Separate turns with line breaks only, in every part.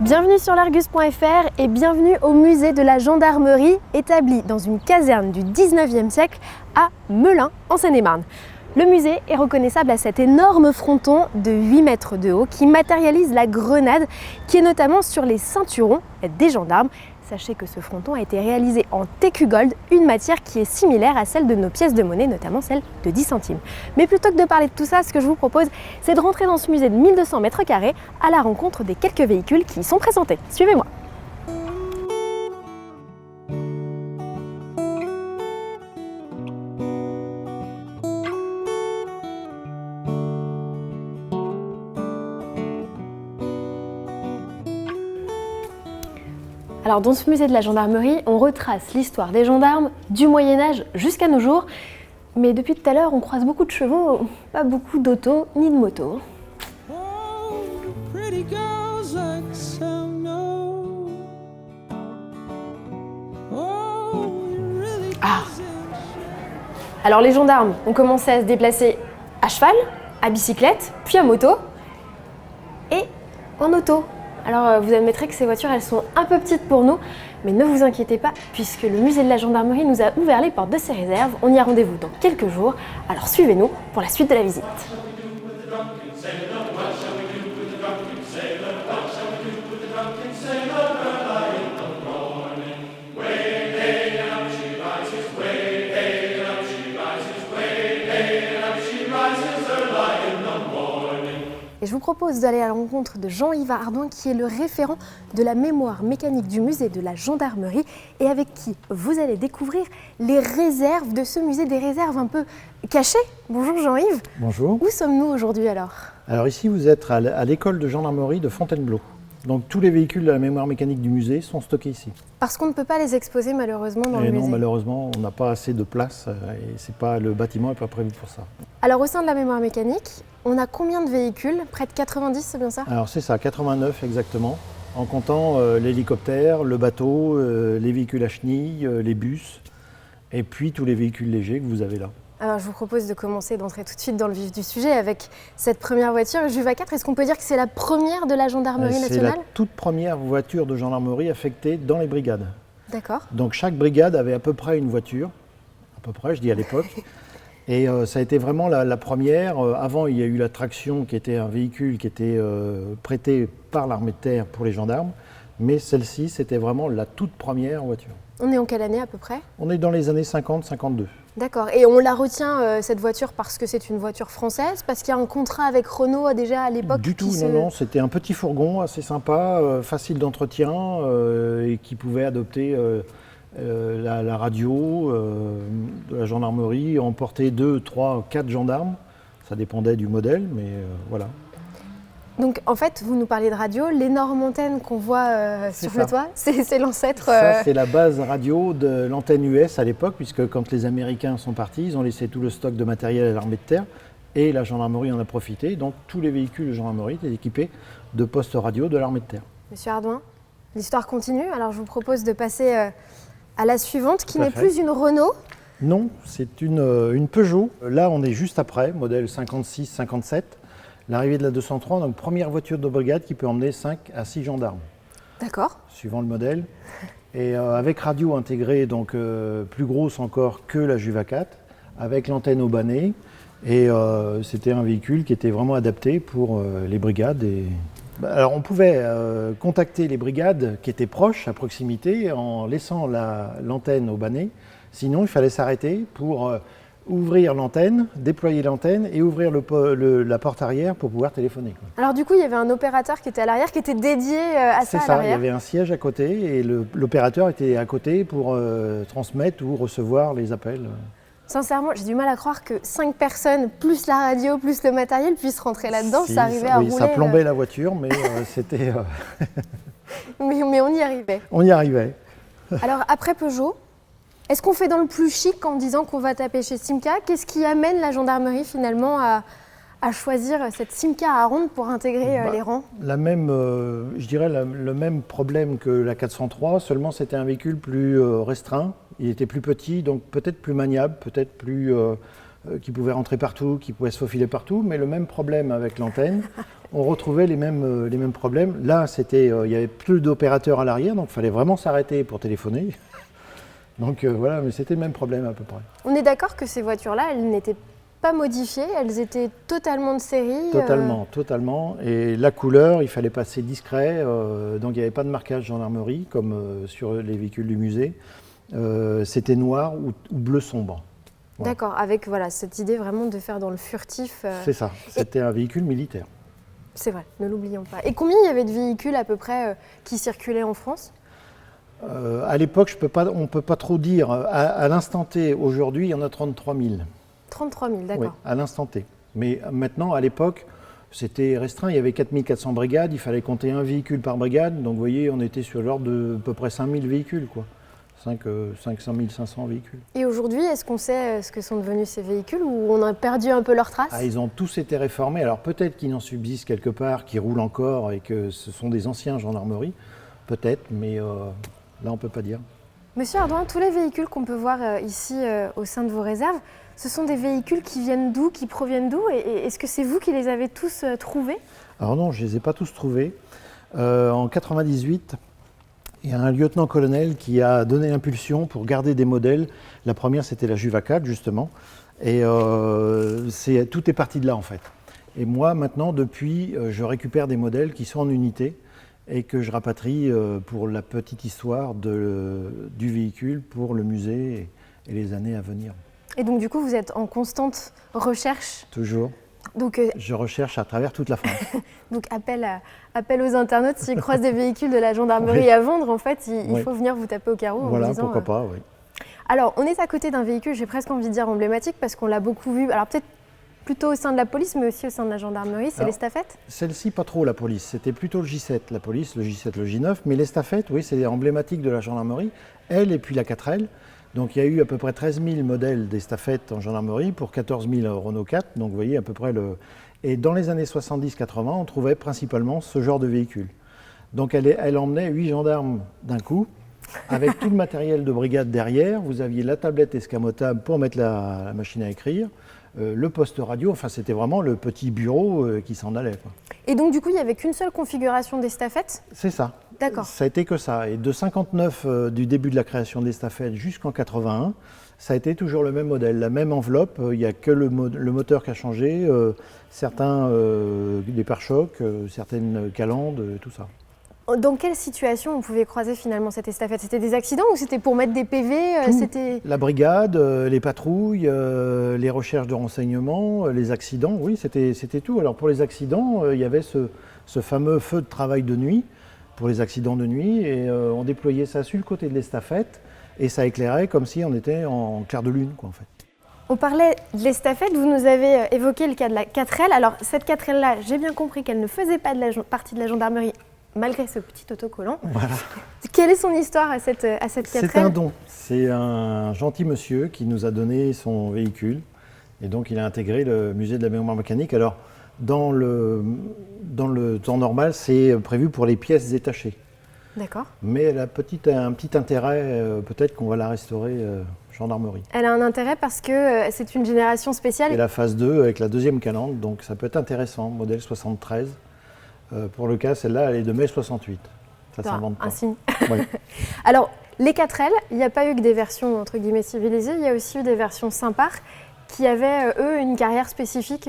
Bienvenue sur l'Argus.fr et bienvenue au musée de la gendarmerie établi dans une caserne du 19e siècle à Melun en Seine-et-Marne. Le musée est reconnaissable à cet énorme fronton de 8 mètres de haut qui matérialise la grenade qui est notamment sur les ceinturons des gendarmes. Sachez que ce fronton a été réalisé en TQ Gold, une matière qui est similaire à celle de nos pièces de monnaie, notamment celle de 10 centimes. Mais plutôt que de parler de tout ça, ce que je vous propose, c'est de rentrer dans ce musée de 1200 mètres carrés à la rencontre des quelques véhicules qui y sont présentés. Suivez-moi. Alors dans ce musée de la gendarmerie, on retrace l'histoire des gendarmes du Moyen-Âge jusqu'à nos jours. Mais depuis tout à l'heure, on croise beaucoup de chevaux, pas beaucoup d'autos ni de motos. Ah. Alors les gendarmes ont commencé à se déplacer à cheval, à bicyclette, puis à moto et en auto. Alors vous admettrez que ces voitures, elles sont un peu petites pour nous, mais ne vous inquiétez pas, puisque le musée de la gendarmerie nous a ouvert les portes de ses réserves. On y a rendez-vous dans quelques jours, alors suivez-nous pour la suite de la visite. Et je vous propose d'aller à la rencontre de Jean-Yves Ardouin, qui est le référent de la mémoire mécanique du musée de la gendarmerie et avec qui vous allez découvrir les réserves de ce musée, des réserves un peu cachées. Bonjour Jean-Yves.
Bonjour.
Où sommes-nous aujourd'hui alors?
Alors ici vous êtes à l'école de gendarmerie de Fontainebleau. Donc tous les véhicules de la mémoire mécanique du musée sont stockés ici.
Parce qu'on ne peut pas les exposer malheureusement dans le musée.
Non, malheureusement, on n'a pas assez de place et le bâtiment n'est pas prévu pour ça.
Alors au sein de la mémoire mécanique, on a combien de véhicules? Près de 90, c'est bien ça?
Alors c'est ça, 89 exactement, en comptant l'hélicoptère, le bateau, les véhicules à chenilles, les bus, et puis tous les véhicules légers que vous avez là.
Alors je vous propose de commencer, d'entrer tout de suite dans le vif du sujet avec cette première voiture, Juva 4. Est-ce qu'on peut dire que c'est la première de la gendarmerie nationale?
C'est la toute première voiture de gendarmerie affectée dans les brigades.
D'accord.
Donc chaque brigade avait à peu près une voiture, à peu près je dis à l'époque, et ça a été vraiment la première. Avant il y a eu la traction qui était un véhicule qui était prêté par l'armée de terre pour les gendarmes, mais celle-ci c'était vraiment la toute première voiture.
On est en quelle année à peu près?
On est dans les années 50-52.
D'accord. Et on la retient, cette voiture, parce que c'est une voiture française, parce qu'il y a un contrat avec Renault déjà à l'époque?
Du tout, non, c'était un petit fourgon assez sympa, facile d'entretien et qui pouvait adopter la radio de la gendarmerie, emporter 2, 3, 4 gendarmes. Ça dépendait du modèle, mais voilà.
Donc en fait, vous nous parlez de radio, l'énorme antenne qu'on voit sur le toit, c'est l'ancêtre...
Ça, c'est la base radio de l'antenne US à l'époque, puisque quand les Américains sont partis, ils ont laissé tout le stock de matériel à l'armée de terre et la gendarmerie en a profité. Donc tous les véhicules de gendarmerie étaient équipés de postes radio de l'armée de terre.
Monsieur Ardouin, l'histoire continue, alors je vous propose de passer à la suivante, qui n'est plus une Renault.
Non, c'est une Peugeot. Là, on est juste après, modèle 56-57. L'arrivée de la 203, donc première voiture de brigade qui peut emmener 5 à 6 gendarmes.
D'accord.
Suivant le modèle. Et avec radio intégrée, donc plus grosse encore que la Juva 4, avec l'antenne au banné. Et c'était un véhicule qui était vraiment adapté pour les brigades. Alors on pouvait contacter les brigades qui étaient proches, à proximité, en laissant l'antenne au banné. Sinon, il fallait s'arrêter pour... ouvrir l'antenne, déployer l'antenne et ouvrir la porte arrière pour pouvoir téléphoner.
Alors du coup, il y avait un opérateur qui était à l'arrière, qui était dédié à ça.
C'est ça, il y avait un siège à côté et l'opérateur était à côté pour transmettre ou recevoir les appels.
Sincèrement, j'ai du mal à croire que 5 personnes, plus la radio, plus le matériel, puissent rentrer là-dedans.
Si,
ça arrivait à rouler.
Ça plombait la voiture, mais c'était...
mais on y arrivait.
On y arrivait.
Alors après Peugeot, est-ce qu'on fait dans le plus chic en disant qu'on va taper chez Simca? Qu'est-ce qui amène la gendarmerie finalement à choisir cette Simca à ronde pour intégrer les rangs?
Je dirais le même problème que la 403, seulement c'était un véhicule plus restreint. Il était plus petit, donc peut-être plus maniable, peut-être plus qui pouvait rentrer partout, qui pouvait se faufiler partout, mais le même problème avec l'antenne, on retrouvait les mêmes problèmes. Là, il n'y avait plus d'opérateurs à l'arrière, donc il fallait vraiment s'arrêter pour téléphoner. Donc voilà, mais c'était le même problème à peu près.
On est d'accord que ces voitures-là, elles n'étaient pas modifiées, elles étaient totalement de série.
Totalement. Et la couleur, il fallait passer discret, donc il n'y avait pas de marquage gendarmerie comme sur les véhicules du musée. C'était noir ou bleu sombre.
Voilà. D'accord, avec cette idée vraiment de faire dans le furtif.
C'est ça, c'était un véhicule militaire.
C'est vrai, ne l'oublions pas. Et combien il y avait de véhicules à peu près qui circulaient en France ?
À l'époque, on ne peut pas trop dire. À l'instant T, aujourd'hui, il y en a 33 000.
33 000, d'accord.
Oui, à l'instant T. Mais maintenant, à l'époque, c'était restreint. Il y avait 4 400 brigades, il fallait compter un véhicule par brigade. Donc vous voyez, on était sur l'ordre de à peu près 5 000 véhicules, quoi. 500 500 véhicules.
Et aujourd'hui, est-ce qu'on sait ce que sont devenus ces véhicules ou on a perdu un peu leurs traces ?
Ils ont tous été réformés. Alors peut-être qu'il en subsiste quelque part, qui roulent encore et que ce sont des anciens gendarmeries. Peut-être, mais là, on ne peut pas dire.
Monsieur Ardouin, tous les véhicules qu'on peut voir ici au sein de vos réserves, ce sont des véhicules qui viennent d'où, qui proviennent d'où ? Et est-ce que c'est vous qui les avez tous trouvés ?
Alors non, je ne les ai pas tous trouvés. En 98, il y a un lieutenant-colonel qui a donné l'impulsion pour garder des modèles. La première, c'était la Juva 4, justement. Et tout est parti de là, en fait. Et moi, maintenant, depuis, je récupère des modèles qui sont en unité et que je rapatrie pour la petite histoire du véhicule pour le musée et les années à venir.
Et donc, du coup, vous êtes en constante recherche ?
Toujours. Donc, je recherche à travers toute la France.
Donc appel aux internautes, s'ils croisent des véhicules de la gendarmerie à vendre, en fait, il faut venir vous taper au carreau en
voilà,
vous disant...
pourquoi pas, oui.
Alors, on est à côté d'un véhicule, j'ai presque envie de dire emblématique, parce qu'on l'a beaucoup vu, alors peut-être plutôt au sein de la police, mais aussi au sein de la gendarmerie, c'est l'estafette ?
Celle-ci, pas trop la police, c'était plutôt le J7, la police, le J7, le J9, mais l'estafette, oui, c'est emblématique de la gendarmerie, elle et puis la 4L. Donc il y a eu à peu près 13 000 modèles d'estafette en gendarmerie pour 14 000 Renault 4. Donc vous voyez à peu près Et dans les années 70-80, on trouvait principalement ce genre de véhicule. Donc elle emmenait 8 gendarmes d'un coup, avec tout le matériel de brigade derrière. Vous aviez la tablette escamotable pour mettre la machine à écrire, le poste radio, enfin c'était vraiment le petit bureau qui s'en allait, quoi.
Et donc du coup, il n'y avait qu'une seule configuration d'estafette ?
C'est ça.
D'accord.
Ça a été que ça. Et de 59 du début de la création de l'estafette jusqu'en 81, ça a été toujours le même modèle, la même enveloppe. Il n'y a que le moteur qui a changé, certains des pare-chocs, certaines calendes, tout ça.
Dans quelle situation on pouvait croiser finalement cette estafette ? C'était des accidents ou c'était pour mettre des PV ? C'était...
La brigade, les patrouilles, les recherches de renseignements, les accidents, oui, c'était tout. Alors pour les accidents, il y avait ce fameux feu de travail de nuit, pour les accidents de nuit, et on déployait ça sur le côté de l'estafette, et ça éclairait comme si on était en clair de lune, quoi, en fait.
On parlait de l'estafette, vous nous avez évoqué le cas de la 4L. Alors cette 4L-là, j'ai bien compris qu'elle ne faisait pas partie de la gendarmerie, malgré ce petit autocollant.
Voilà.
Quelle est son histoire à cette 4L ?
C'est un don. C'est un gentil monsieur qui nous a donné son véhicule, et donc il a intégré le musée de la mémoire mécanique. Alors, dans le temps normal, c'est prévu pour les pièces détachées.
D'accord.
Mais elle a un petit intérêt, peut-être qu'on va la restaurer gendarmerie.
Elle a un intérêt parce que c'est une génération spéciale.
Et la phase 2 avec la deuxième calandre, donc ça peut être intéressant, modèle 73. Pour le cas, celle-là, elle est de mai 68. Ça s'invente pas.
Un signe.
Oui.
Alors, les 4L, il n'y a pas eu que des versions entre guillemets civilisées, il y a aussi eu des versions Simpar qui avaient, eux, une carrière spécifique.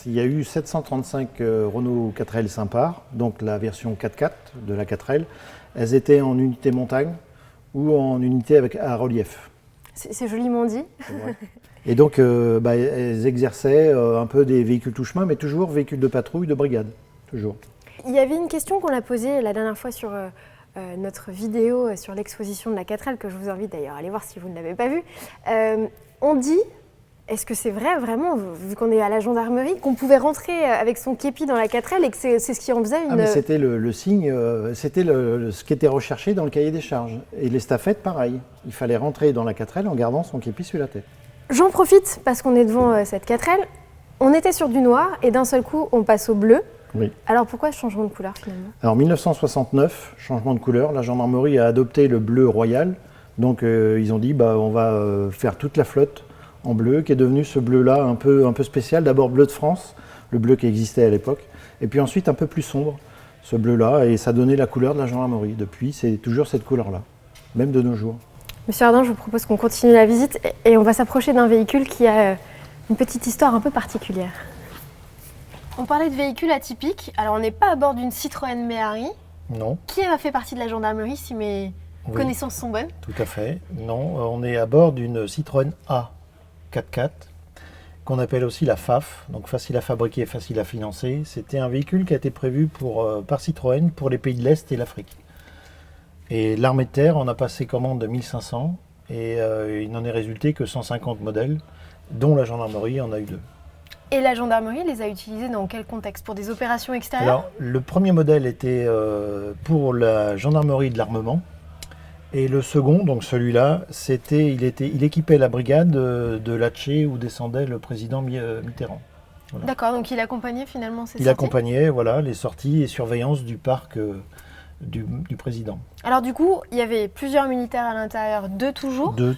Il y a eu 735 Renault 4L Simpar, donc la version 4x4 de la 4L. Elles étaient en unité montagne ou en unité à relief.
C'est joliment dit.
Ouais. Et donc, elles exerçaient un peu des véhicules tout-chemin, mais toujours véhicules de patrouille, de brigade. Toujours.
Il y avait une question qu'on a posée la dernière fois sur notre vidéo sur l'exposition de la 4L, que je vous invite d'ailleurs à aller voir si vous ne l'avez pas vue. On dit, est-ce que c'est vrai vraiment, vu qu'on est à la gendarmerie, qu'on pouvait rentrer avec son képi dans la 4L et que c'est ce qui en faisait une...
mais c'était le signe, c'était ce qui était recherché dans le cahier des charges. Et l'estafette, pareil. Il fallait rentrer dans la 4L en gardant son képi sur la tête.
J'en profite parce qu'on est devant cette 4L. On était sur du noir et d'un seul coup, on passe au bleu.
Oui.
Alors pourquoi ce changement de couleur finalement ?
Alors 1969, changement de couleur, la gendarmerie a adopté le bleu royal. Donc ils ont dit on va faire toute la flotte en bleu, qui est devenu ce bleu-là un peu spécial. D'abord bleu de France, le bleu qui existait à l'époque, et puis ensuite un peu plus sombre, ce bleu-là, et ça donnait la couleur de la gendarmerie. Depuis, c'est toujours cette couleur-là, même de nos jours.
Monsieur Ardant, je vous propose qu'on continue la visite et on va s'approcher d'un véhicule qui a une petite histoire un peu particulière. On parlait de véhicules atypiques, alors on n'est pas à bord d'une Citroën Méhari.
Non.
Qui a fait partie de la gendarmerie si mes connaissances sont bonnes?
Tout à fait. Non, on est à bord d'une Citroën A 4x4, qu'on appelle aussi la FAF, donc facile à fabriquer et facile à financer. C'était un véhicule qui a été prévu par Citroën pour les pays de l'Est et l'Afrique. Et l'armée de terre en a passé commande de 1500 et il n'en est résulté que 150 modèles, dont la gendarmerie en a eu 2.
Et la gendarmerie les a utilisés dans quel contexte? Pour des opérations extérieures?
Alors, le premier modèle était pour la gendarmerie de l'armement. Et le second, donc celui-là, il équipait la brigade de Latché où descendait le président Mitterrand. Voilà.
D'accord, donc il accompagnait finalement ces sorties?
Il accompagnait les sorties et surveillance du parc du président.
Alors du coup, il y avait plusieurs militaires à l'intérieur, deux.
Toujours deux.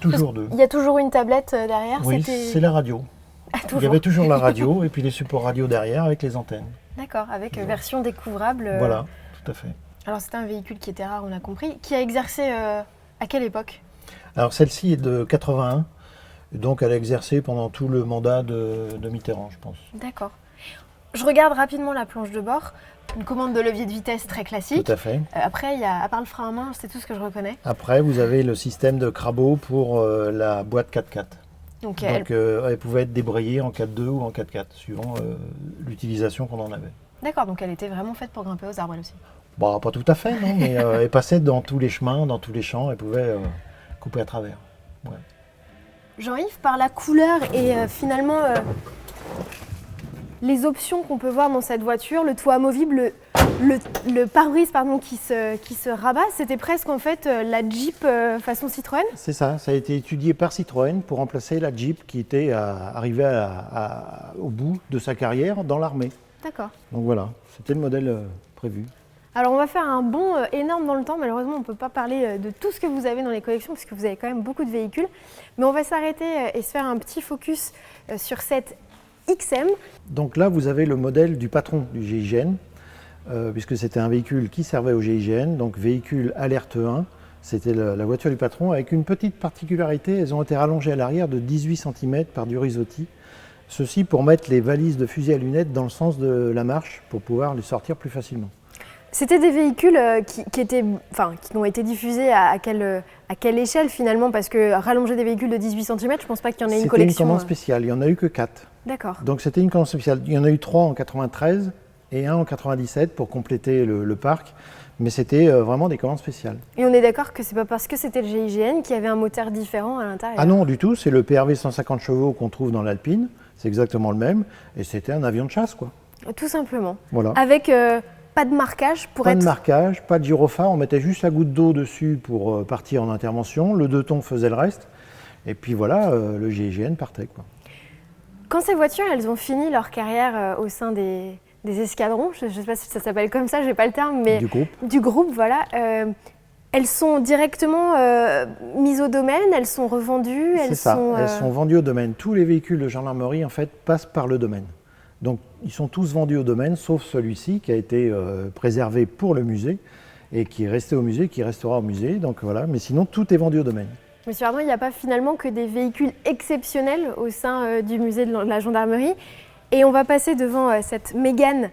Il y a toujours une tablette derrière?
Oui, c'est la radio. Il y avait toujours la radio et puis les supports radio derrière avec les antennes.
D'accord, avec version découvrable.
Voilà, tout à fait.
Alors c'était un véhicule qui était rare, on a compris. Qui a exercé à quelle époque?
Alors celle-ci est de 81, donc elle a exercé pendant tout le mandat de Mitterrand, je pense.
D'accord. Je regarde rapidement la planche de bord. Une commande de levier de vitesse très classique.
Tout à fait.
Après, à part le frein à main, c'est tout ce que je reconnais.
Après, vous avez le système de Crabo pour la boîte 4x4. Donc elle pouvait être débrayée en 4x2 ou en 4x4, suivant l'utilisation qu'on en avait.
D'accord, donc elle était vraiment faite pour grimper aux arbres elle aussi.
Bon, pas tout à fait, non, mais elle passait dans tous les chemins, dans tous les champs, elle pouvait couper à travers. Ouais.
Jean-Yves, par la couleur et finalement les options qu'on peut voir dans cette voiture, le toit amovible, le pare-brise qui se rabat, c'était presque en fait la Jeep façon Citroën?
C'est ça, ça a été étudié par Citroën pour remplacer la Jeep qui était arrivée au bout de sa carrière dans l'armée.
D'accord.
Donc voilà, c'était le modèle prévu.
Alors on va faire un bond énorme dans le temps, malheureusement on ne peut pas parler de tout ce que vous avez dans les collections parce que vous avez quand même beaucoup de véhicules, mais on va s'arrêter et se faire un petit focus sur cette XM.
Donc là vous avez le modèle du patron du GIGN, puisque c'était un véhicule qui servait au GIGN, donc véhicule alerte 1, c'était la voiture du patron avec une petite particularité, elles ont été rallongées à l'arrière de 18 cm par du Risotti. Ceci pour mettre les valises de fusil à lunettes dans le sens de la marche pour pouvoir les sortir plus facilement.
C'était des véhicules qui ont été diffusés à quelle échelle finalement? Parce que rallonger des véhicules de 18 cm, je ne pense pas qu'il y en ait une collection.
C'était une commande spéciale, il n'y en a eu que 4.
D'accord.
Donc c'était une commande spéciale. Il y en a eu 3 en 93 et 1 en 97 pour compléter le parc. Mais c'était vraiment des commandes spéciales.
Et on est d'accord que c'est pas parce que c'était le GIGN qu'il y avait un moteur différent à l'intérieur?
Ah non, du tout, c'est le PRV 150 chevaux qu'on trouve dans l'Alpine, c'est exactement le même, et c'était un avion de chasse, quoi.
Tout simplement.
Voilà.
Avec pas de marquage pour
Pas de marquage, pas de gyrophare, on mettait juste la goutte d'eau dessus pour partir en intervention, le 2 tons faisait le reste, et puis voilà, le GIGN partait, quoi.
Quand ces voitures, elles ont fini leur carrière au sein des escadrons, je ne sais pas si ça s'appelle comme ça, je n'ai pas le terme, mais du groupe, voilà. Elles sont directement mises au domaine, elles sont revendues.
Elles sont vendues au domaine. Tous les véhicules de gendarmerie en fait passent par le domaine. Donc ils sont tous vendus au domaine, sauf celui-ci qui a été préservé pour le musée et qui est resté au musée, qui restera au musée. Donc voilà, mais sinon tout est vendu au domaine.
Monsieur Ardant, il n'y a pas finalement que des véhicules exceptionnels au sein du musée de la gendarmerie. Et on va passer devant cette Mégane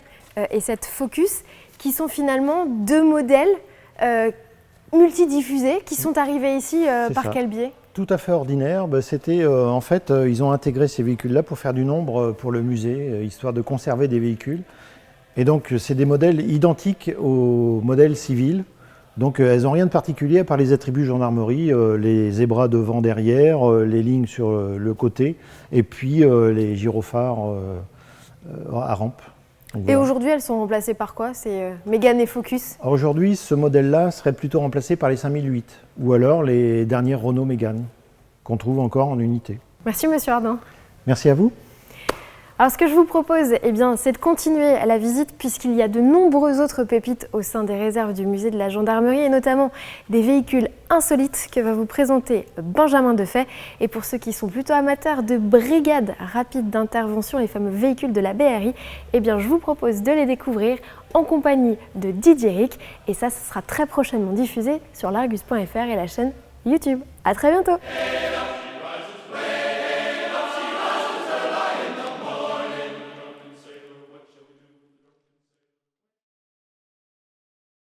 et cette Focus, qui sont finalement deux modèles multidiffusés, qui sont arrivés ici par quel biais?
Tout à fait ordinaire. C'était en fait, ils ont intégré ces véhicules-là pour faire du nombre pour le musée, histoire de conserver des véhicules. Et donc, c'est des modèles identiques aux modèles civils. Donc, elles n'ont rien de particulier à part les attributs gendarmerie, les zébras devant, derrière, les lignes sur le côté, et puis les gyrophares à rampe. Donc,
et aujourd'hui, elles sont remplacées par quoi? C'est Mégane et Focus?
Aujourd'hui, ce modèle-là serait plutôt remplacé par les 5008, ou alors les dernières Renault Mégane, qu'on trouve encore en unité.
Merci, Monsieur Ardant.
Merci à vous.
Alors ce que je vous propose, c'est de continuer la visite puisqu'il y a de nombreuses autres pépites au sein des réserves du musée de la gendarmerie et notamment des véhicules insolites que va vous présenter Benjamin Defay. Et pour ceux qui sont plutôt amateurs de brigades rapides d'intervention, les fameux véhicules de la BRI, je vous propose de les découvrir en compagnie de Didier Rick. Et ça, ce sera très prochainement diffusé sur l'Argus.fr et la chaîne YouTube. À très bientôt!